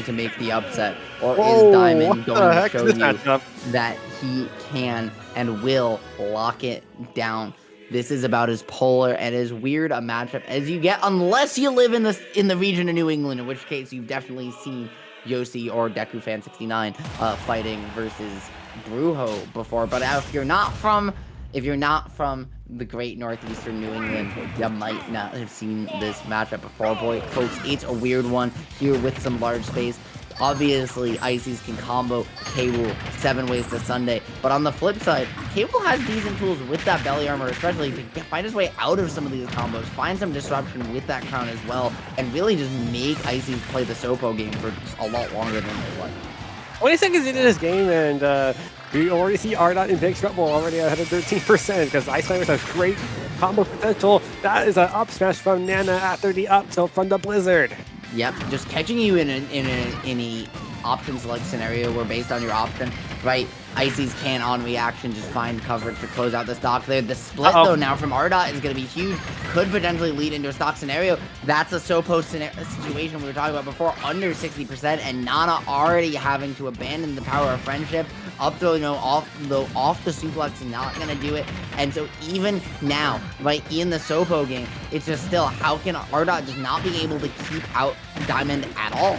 going to make the upset, or is Diamond going to show you that he can and will lock it down? This is about as polar and as weird a matchup as you get, unless you live in the region of New England, in which case you've definitely seen Yossi or DekuFan69 fighting versus Brujo before. But if you're not from the great northeastern New England, you might not have seen this matchup before. Boy, folks, it's a weird one here with some large space. Obviously, Ices can combo K-Rool 7 ways to Sunday, but on the flip side, K-Rool has decent tools with that belly armor, especially to find his way out of some of these combos, find some disruption with that crown as well, and really just make Ices play the Sopo game for a lot longer than they like. 20 seconds into this game, and we already see RDOT in big trouble, already ahead of 13%, because Ice Climbers has great combo potential. That is an up smash from Nana after the up tilt from the Blizzard. Yep, just catching you in a option select scenario where based on your option, right, Ices can on reaction just find coverage to close out the stock there. The split though now from RDOT is going to be huge, could potentially lead into a stock scenario. That's a Sopo situation we were talking about before, under 60%, and Nana already having to abandon the power of friendship. Up throw, off the suplex and not going to do it. And so even now, right, in the Sopo game, it's just still, how can RDOT just not be able to keep out Diamond at all?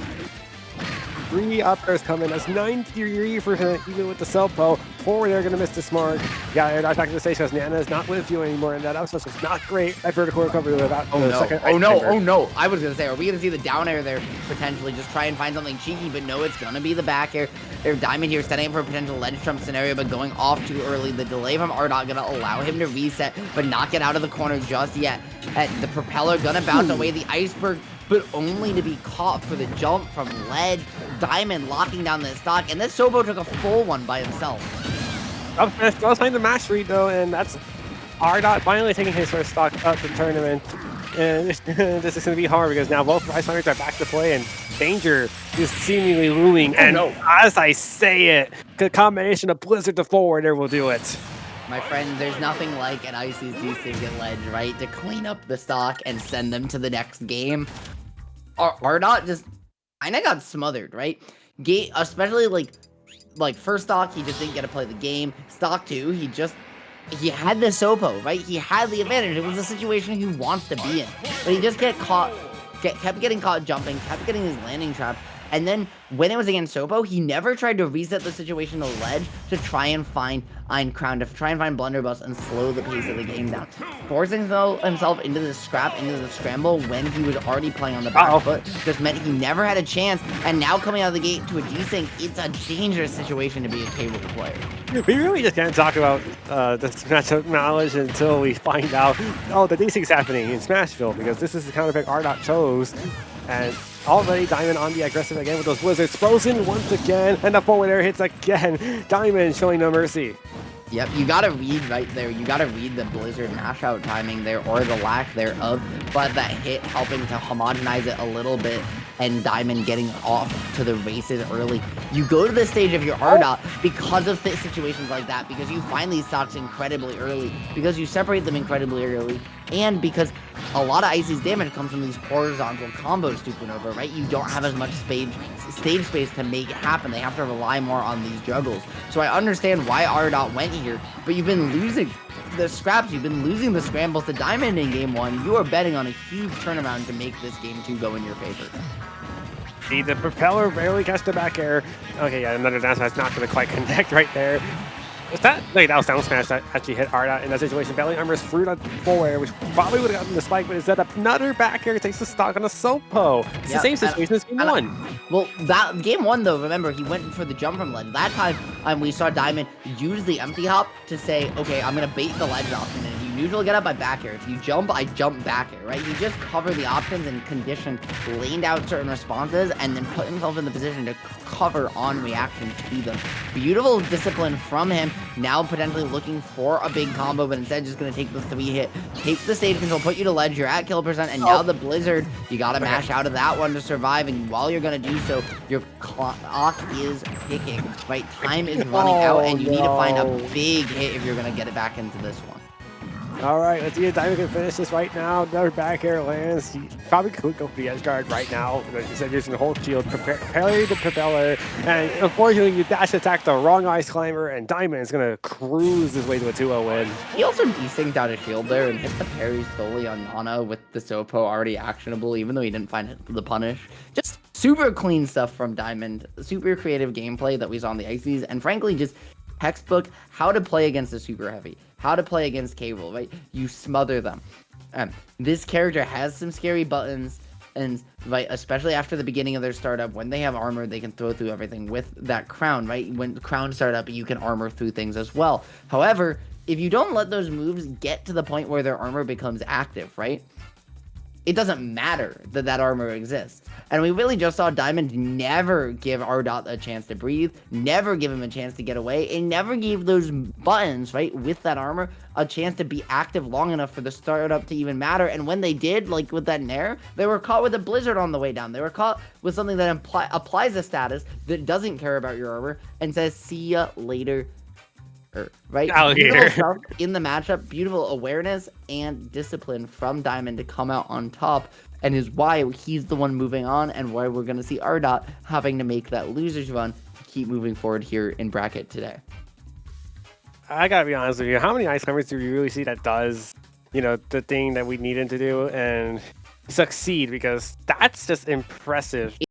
3 up airs coming. That's 93% even with the Sopo. 4 they're going to miss this mark. Yeah, air dodge back to the stage because Nana is not with you anymore, and that up smash is not great. That vertical recovery without second. Oh no. I was going to say, are we going to see the down air there potentially? Just try and find something cheeky, but no, it's going to be the back air. Their Diamond here setting up for a potential ledge trump scenario, but going off too early. The delay from RDOT going to allow him to reset, but not get out of the corner just yet. The propeller going to bounce away the iceberg, but only to be caught for the jump from ledge. Diamond locking down the stock, and this Sopo took a full one by himself. Up smash does find the match read though, and that's RDOT finally taking his first stock up the tournament. And this is going to be hard because now both Ice Climbers are back to play, and danger is seemingly looming. As I say it, the combination of Blizzard to forward there will do it. My friend, there's nothing like an Ices desync ledge, right, to clean up the stock and send them to the next game. RDOT just kind of got smothered, right? Especially like first stock, he just didn't get to play the game. Stock 2, he had the Sopo, right? He had the advantage. It was a situation he wants to be in, but he just kept getting caught jumping, kept getting his landing trap. And then when it was against Sopo, he never tried to reset the situation to ledge to try and find Ein Crown, to try and find Blunderbuss and slow the pace of the game down. Forcing himself into the scrap, into the scramble when he was already playing on the back foot just meant he never had a chance. And now coming out of the gate to a desync, it's a dangerous situation to be a K-Rool player. We really just can't talk about this matchup knowledge until we find out, the desync's happening in Smashville, because this is the counter pick RDOT chose. And already Diamond on the aggressive again with those Blizzards. Frozen once again, and the forward air hits again. Diamond showing no mercy. Yep, you gotta read right there. You gotta read the Blizzard mash out timing there, or the lack thereof. But that hit helping to homogenize it a little bit, and Diamond getting off to the races early. You go to the stage of your RDOT because of situations like that, because you find these stocks incredibly early, because you separate them incredibly early, and because a lot of Ices damage comes from these horizontal combos stupid over, right? You don't have as much stage space to make it happen. They have to rely more on these juggles. So I understand why RDOT went here, but you've been losing the scraps, you've been losing the scrambles to Diamond in game 1. You are betting on a huge turnaround to make this game 2 go in your favor. See, the propeller barely catch the back air. Okay, yeah, another down smash not going to quite connect right there. Was that? No, that was down smash that actually hit RDOT in that situation. Belly armor's fruit on forward, which probably would have gotten the spike, but instead another back air takes the stock on a Sopo. It's the same situation as game 1. Well, that game 1 though, remember, he went for the jump from ledge. That time, we saw Diamond use the empty hop to say, okay, I'm gonna bait the ledge option, and if you neutral get up, I back air. If you jump, I jump back air, right? He just covered the options and conditioned, laned out certain responses, and then put himself in the position to cover on reaction to them. Beautiful discipline from him. Now potentially looking for a big combo, but instead just going to take the 3 hit, take the stage control, put you to ledge, you're at kill percent, and now the Blizzard, you got to mash out of that one to survive, and while you're going to do so, your clock is ticking, right? Time is running out, and you need to find a big hit if you're going to get it back into this one. All right, let's see if Diamond can finish this right now. Another back air lands. He probably could go for the edge guard right now. Like you said, using the whole shield, parry the propeller, and unfortunately, you dash attack the wrong ice climber, and Diamond is gonna cruise his way to a 2-0 win. He also desynced out a shield there and hit the parry solely on Nana with the Sopo already actionable, even though he didn't find the punish. Just super clean stuff from Diamond. Super creative gameplay that we saw on the Ices, and frankly, just textbook how to play against a super heavy, how to play against Cable, right? You smother them. This character has some scary buttons, and right, especially after the beginning of their startup, when they have armor, they can throw through everything with that crown, right? When crown startup, you can armor through things as well. However, if you don't let those moves get to the point where their armor becomes active, right? It doesn't matter that that armor exists. And we really just saw Diamond never give RDOT a chance to breathe, never give him a chance to get away, and never gave those buttons, right, with that armor, a chance to be active long enough for the startup to even matter. And when they did, like with that Nair, they were caught with a Blizzard on the way down. They were caught with something that applies a status that doesn't care about your armor and says, see ya later. Right? Beautiful stuff in the matchup, beautiful awareness and discipline from Diamond to come out on top, and is why he's the one moving on, and why we're going to see RDOT having to make that loser's run to keep moving forward here in bracket today. I gotta be honest with you, how many ice climbers do you really see that does, you know, the thing that we need him to do and succeed? Because that's just impressive.